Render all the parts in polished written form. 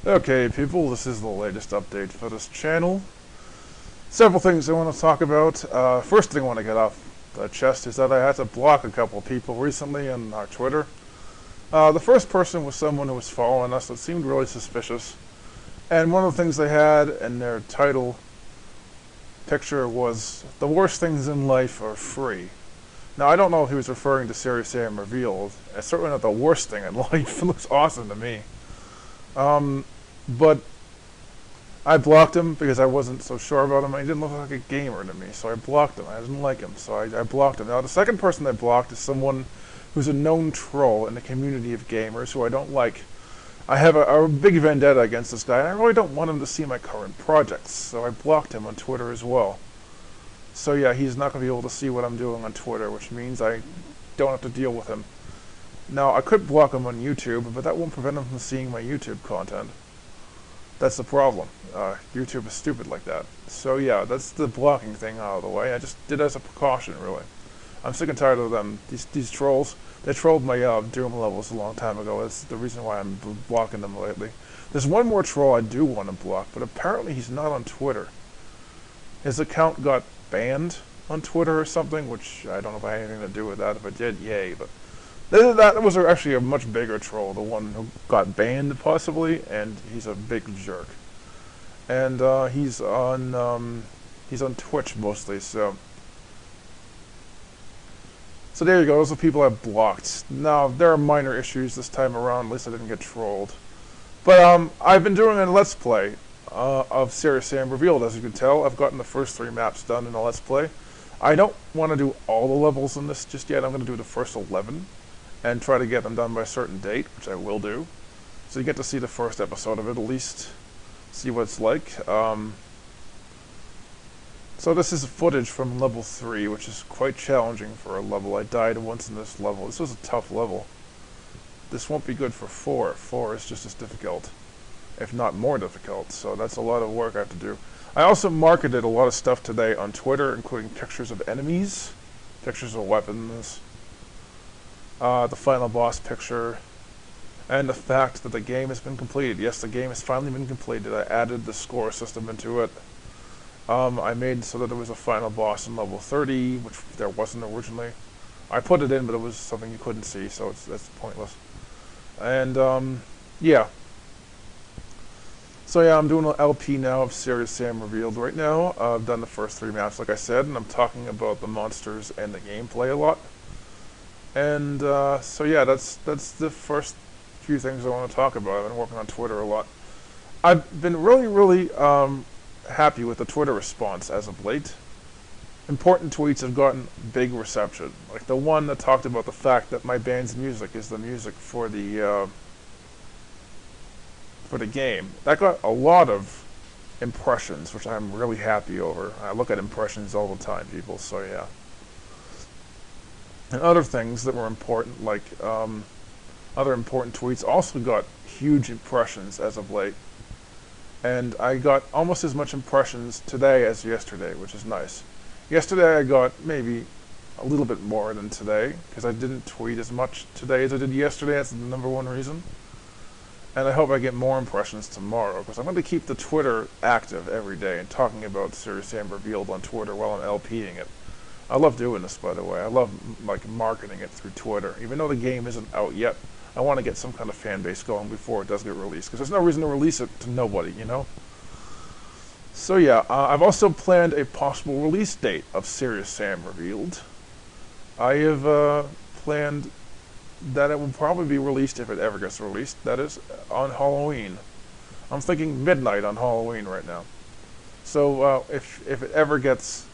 Okay, people, this is the latest update for this channel. Several things I want to talk about. First thing I want to get off the chest is that I had to block a couple of people recently on our Twitter. The first person was someone who was following us that seemed really suspicious. And one of the things they had in their title picture was, "The worst things in life are free." Now, I don't know if he was referring to SeriousSam Revealed. It's certainly not the worst thing in life. It looks awesome to me. But I blocked him because I wasn't so sure about him. He didn't look like a gamer to me, so I blocked him. I didn't like him, so I blocked him. Now, the second person I blocked is someone who's a known troll in the community of gamers who I don't like. I have a big vendetta against this guy, and I really don't want him to see my current projects, so I blocked him on Twitter as well. So yeah, he's not going to be able to see what I'm doing on Twitter, which means I don't have to deal with him. Now, I could block him on YouTube, but that won't prevent him from seeing my YouTube content. That's the problem. YouTube is stupid like that. So yeah, that's the blocking thing out of the way. I just did it as a precaution, really. I'm sick and tired of them. These trolls, they trolled my Doom levels a long time ago. That's the reason why I'm blocking them lately. There's one more troll I do want to block, but apparently he's not on Twitter. His account got banned on Twitter or something, which I don't know if I had anything to do with that. If I did, yay. But that was actually a much bigger troll, the one who got banned possibly, and he's a big jerk. And he's on Twitch mostly, so there you go. Those are people I blocked. Now there are minor issues this time around. At least I didn't get trolled. But I've been doing a Let's Play of SeriousSam Revealed. As you can tell, I've gotten the first 3 maps done in a Let's Play. I don't want to do all the levels in this just yet. I'm going to do the first 11. And try to get them done by a certain date, which I will do. So you get to see the first episode of it, at least. See what it's like. So this is footage from level 3, which is quite challenging for a level. I died once in this level. This was a tough level. This won't be good for 4. 4 is just as difficult, if not more difficult. So that's a lot of work I have to do. I also marketed a lot of stuff today on Twitter, including pictures of enemies, pictures of weapons, the final boss picture, and the fact that the game has been completed. Yes, the game has finally been completed. I added the score system into it. I made so that there was a final boss in level 30, which there wasn't originally. I put it in, but it was something you couldn't see, so that's pointless. And yeah. So yeah, I'm doing an LP now of SeriousSam Revealed right now. I've done the first 3 maps, like I said, and I'm talking about the monsters and the gameplay a lot. And so yeah, that's the first few things I want to talk about. I've been working on Twitter a lot. I've been really happy with the Twitter response as of late. Important tweets have gotten big reception. Like the one that talked about the fact that my band's music is the music for the game. That got a lot of impressions, which I'm really happy over. I look at impressions all the time, people, so yeah. And other things that were important, like other important tweets, also got huge impressions as of late. And I got almost as much impressions today as yesterday, which is nice. Yesterday I got maybe a little bit more than today, because I didn't tweet as much today as I did yesterday. That's the #1 reason. And I hope I get more impressions tomorrow, because I'm going to keep the Twitter active every day and talking about SeriousSam Revealed on Twitter while I'm LPing it. I love doing this, by the way. I love marketing it through Twitter. Even though the game isn't out yet, I want to get some kind of fan base going before it does get released, because there's no reason to release it to nobody, you know? So yeah, I've also planned a possible release date of SeriousSam Revealed. I have planned that it will probably be released, if it ever gets released, that is, on Halloween. I'm thinking midnight on Halloween right now. So if it ever gets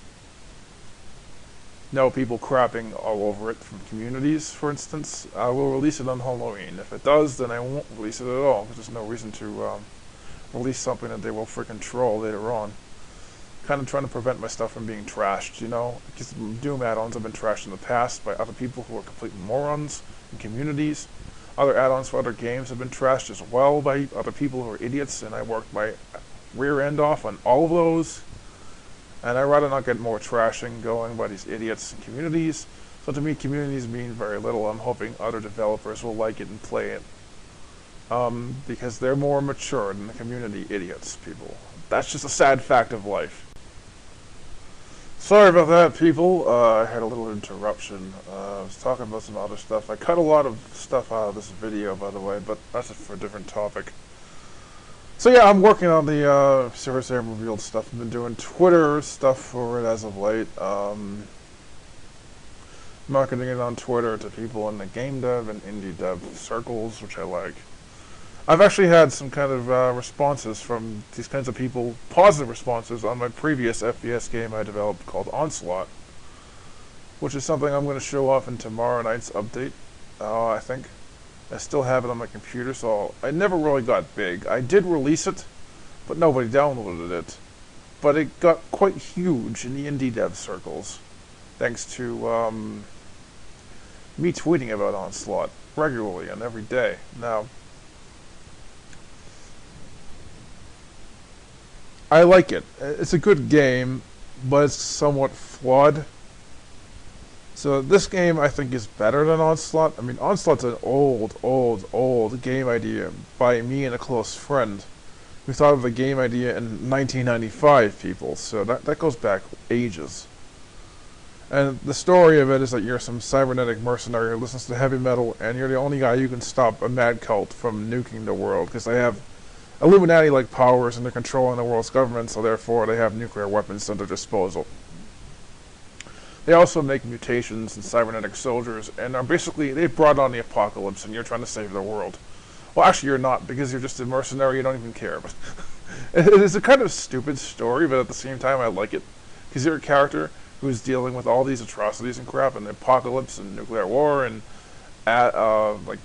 people crapping all over it from communities, for instance, I will release it on Halloween. If it does, then I won't release it at all, because there's no reason to release something that they will freaking troll later on. Kind of trying to prevent my stuff from being trashed, you know? Because Doom add-ons have been trashed in the past by other people who are complete morons in communities. Other add-ons for other games have been trashed as well by other people who are idiots, and I worked my rear end off on all of those. And I'd rather not get more trashing going by these idiots in communities. So to me, communities mean very little. I'm hoping other developers will like it and play it. because they're more mature than the community idiots, people. That's just a sad fact of life. Sorry about that, people. I had a little interruption. I was talking about some other stuff. I cut a lot of stuff out of this video, by the way, but that's for a different topic. So yeah, I'm working on the SeriousSamRevealed stuff. I've been doing Twitter stuff for it as of late. Marketing it on Twitter to people in the game dev and indie dev circles, which I like. I've actually had some kind of responses from these kinds of people, positive responses on my previous FPS game I developed called Onslaught, which is something I'm going to show off in tomorrow night's update, I think. I still have it on my computer, so I never really got big. I did release it, but nobody downloaded it. But it got quite huge in the indie dev circles, thanks to me tweeting about Onslaught regularly and every day. Now, I like it. It's a good game, but it's somewhat flawed. So this game, I think, is better than Onslaught. I mean, Onslaught's an old game idea by me and a close friend who thought of the game idea in 1995, people. So that goes back ages. And the story of it is that you're some cybernetic mercenary who listens to heavy metal, and you're the only guy who can stop a mad cult from nuking the world, because they have Illuminati-like powers and they're controlling the world's government, so therefore they have nuclear weapons at their disposal. They also make mutations and cybernetic soldiers, and are basically, they've brought on the apocalypse, and you're trying to save the world. Well, actually you're not, because you're just a mercenary, you don't even care. But it is a kind of stupid story, but at the same time I like it, because you're a character who's dealing with all these atrocities and crap, and the apocalypse, and nuclear war, and like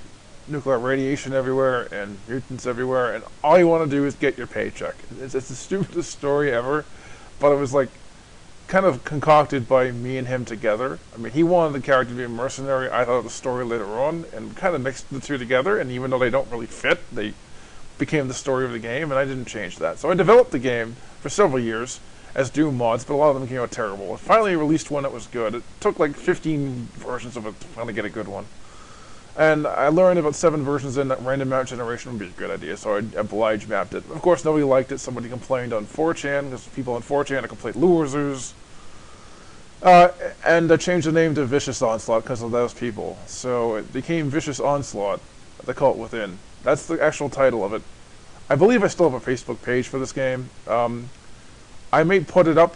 nuclear radiation everywhere, and mutants everywhere, and all you want to do is get your paycheck. It's the stupidest story ever, but it was like kind of concocted by me and him together. I mean, he wanted the character to be a mercenary. I thought of the story later on, and kind of mixed the two together, and even though they don't really fit, they became the story of the game, and I didn't change that. So I developed the game for several years as Doom mods, but a lot of them came out terrible. I finally released one that was good. It took like 15 versions of it to finally get a good one. And I learned about 7 versions in that random map generation would be a good idea, so I oblige mapped it. Of course, nobody liked it. Somebody complained on 4chan, because people on 4chan are complete losers. And I changed the name to Vicious Onslaught because of those people. So it became Vicious Onslaught, the Cult Within. That's the actual title of it. I believe I still have a Facebook page for this game. I may put it up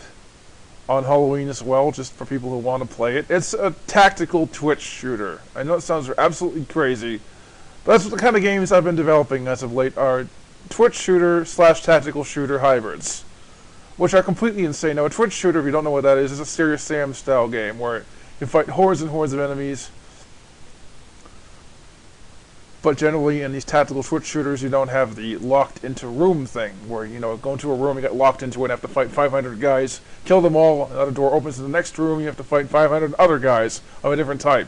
on Halloween as well, just for people who want to play it. It's a tactical Twitch shooter. I know it sounds absolutely crazy, but that's what the kind of games I've been developing as of late are Twitch shooter / tactical shooter hybrids, which are completely insane. Now, a Twitch shooter, if you don't know what that is a SeriousSam style game where you fight hordes and hordes of enemies. But generally, in these tactical Twitch shooters, you don't have the locked into room thing, where, you know, go into a room, you get locked into it, have to fight 500 guys, kill them all, another door opens to the next room, you have to fight 500 other guys of a different type.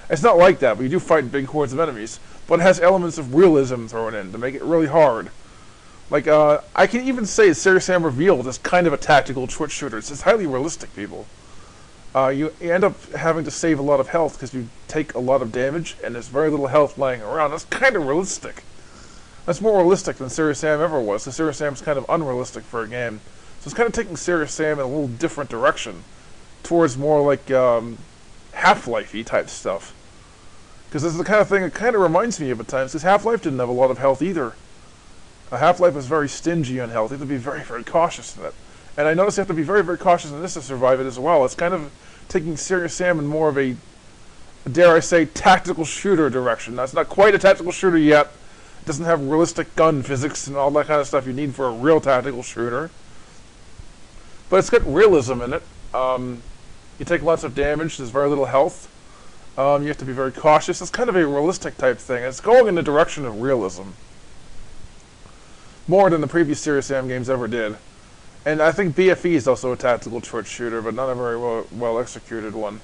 It's not like that, but you do fight big hordes of enemies, but it has elements of realism thrown in to make it really hard. Like, I can even say SeriousSamRevealed is kind of a tactical Twitch shooter. It's highly realistic, people. You end up having to save a lot of health because you take a lot of damage, and there's very little health lying around. That's kind of realistic. That's more realistic than SeriousSam ever was. So SeriousSam's kind of unrealistic for a game. So it's kind of taking SeriousSam in a little different direction, towards more like Half-Life-y type stuff. Because this is the kind of thing it kind of reminds me of at times, because Half-Life didn't have a lot of health either. Half-Life was very stingy on health. You have to be very, very cautious in it. And I noticed you have to be very, very cautious in this to survive it as well. It's kind of taking SeriousSam in more of a, dare I say, tactical shooter direction. Now, it's not quite a tactical shooter yet. It doesn't have realistic gun physics and all that kind of stuff you need for a real tactical shooter. But it's got realism in it. You take lots of damage, there's very little health. You have to be very cautious. It's kind of a realistic type thing. It's going in the direction of realism. More than the previous SeriousSam games ever did. And I think BFE is also a tactical Twitch shooter, but not a very well executed one.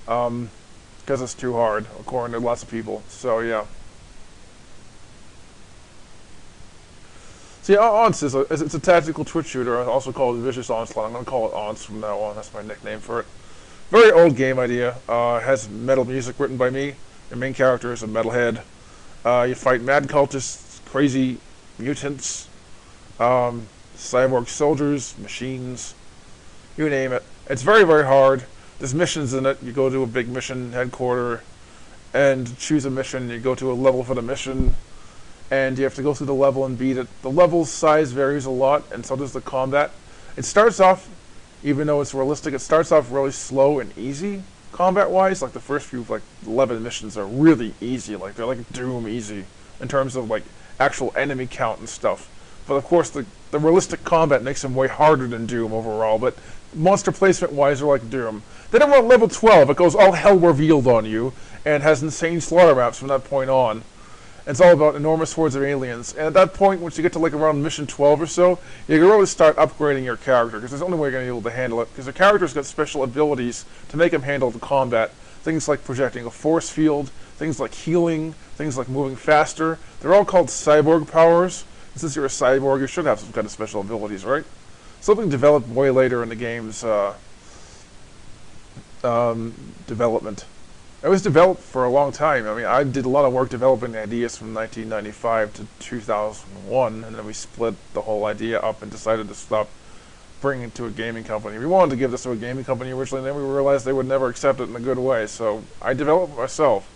Because it's too hard, according to lots of people. So, yeah. See, Once is it's a tactical Twitch shooter, also called Vicious Onslaught. I'm going to call it Once from now on. That's my nickname for it. Very old game idea. Has metal music written by me. The main character is a metalhead. You fight mad cultists, crazy mutants, cyborg soldiers, machines, you name it. It's very, very hard. There's missions in it. You go to a big mission headquarter and choose a mission. You go to a level for the mission, and you have to go through the level and beat it. The level size varies a lot, and so does the combat. It starts off, even though it's realistic, it starts off really slow and easy combat-wise. Like the first few, like 11 missions are really easy. Like they're like Doom easy in terms of like actual enemy count and stuff. But of course, the realistic combat makes them way harder than Doom overall. But monster placement-wise, they're like Doom. Then around level 12, it goes all hell revealed on you and has insane slaughter maps from that point on. And it's all about enormous hordes of aliens. And at that point, once you get to like around mission 12 or so, you can really start upgrading your character, because there's the only way you're going to be able to handle it. Because the character's got special abilities to make him handle the combat. Things like projecting a force field, things like healing, things like moving faster. They're all called cyborg powers. And since you're a cyborg, you should have some kind of special abilities, right? Something developed way later in the game's development. It was developed for a long time. I mean, I did a lot of work developing ideas from 1995 to 2001, and then we split the whole idea up and decided to stop bringing it to a gaming company. We wanted to give this to a gaming company originally, and then we realized they would never accept it in a good way, so I developed it myself.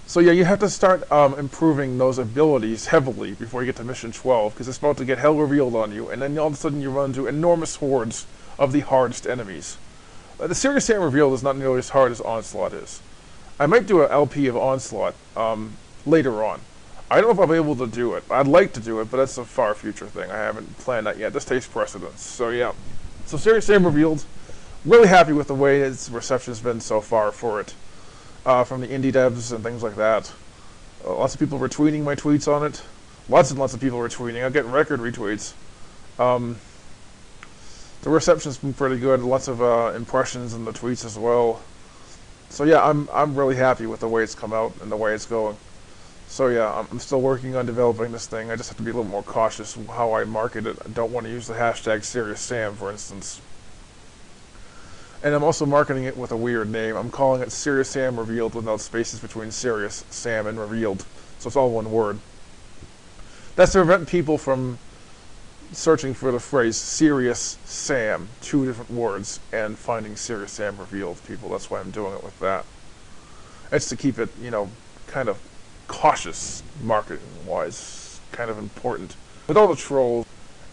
So yeah, you have to start improving those abilities heavily before you get to mission 12, because it's about to get hell revealed on you, and then all of a sudden you run into enormous hordes of the hardest enemies. The SeriousSam Revealed is not nearly as hard as Onslaught is. I might do an LP of Onslaught later on. I don't know if I'll be able to do it. I'd like to do it, but that's a far future thing. I haven't planned that yet. This takes precedence. So yeah. So SeriousSam Revealed, really happy with the way its reception's been so far for it. From the indie devs and things like that. Lots of people retweeting my tweets on it. Lots and lots of people retweeting. I get record retweets. The reception's been pretty good. Lots of impressions in the tweets as well. So yeah, I'm really happy with the way it's come out and the way it's going. So yeah, I'm still working on developing this thing. I just have to be a little more cautious how I market it. I don't want to use the hashtag SeriousSam, for instance. And I'm also marketing it with a weird name. I'm calling it SeriousSam Revealed without spaces between Serious, Sam, and Revealed. So it's all one word. That's to prevent people from searching for the phrase Serious Sam, 2 different words, and finding SeriousSam Revealed people. That's why I'm doing it with that. It's to keep it, you know, kind of cautious marketing-wise, kind of important. With all the trolls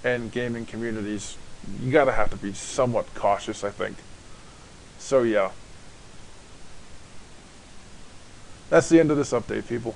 and gaming communities, you gotta have to be somewhat cautious, I think. So yeah. That's the end of this update, people.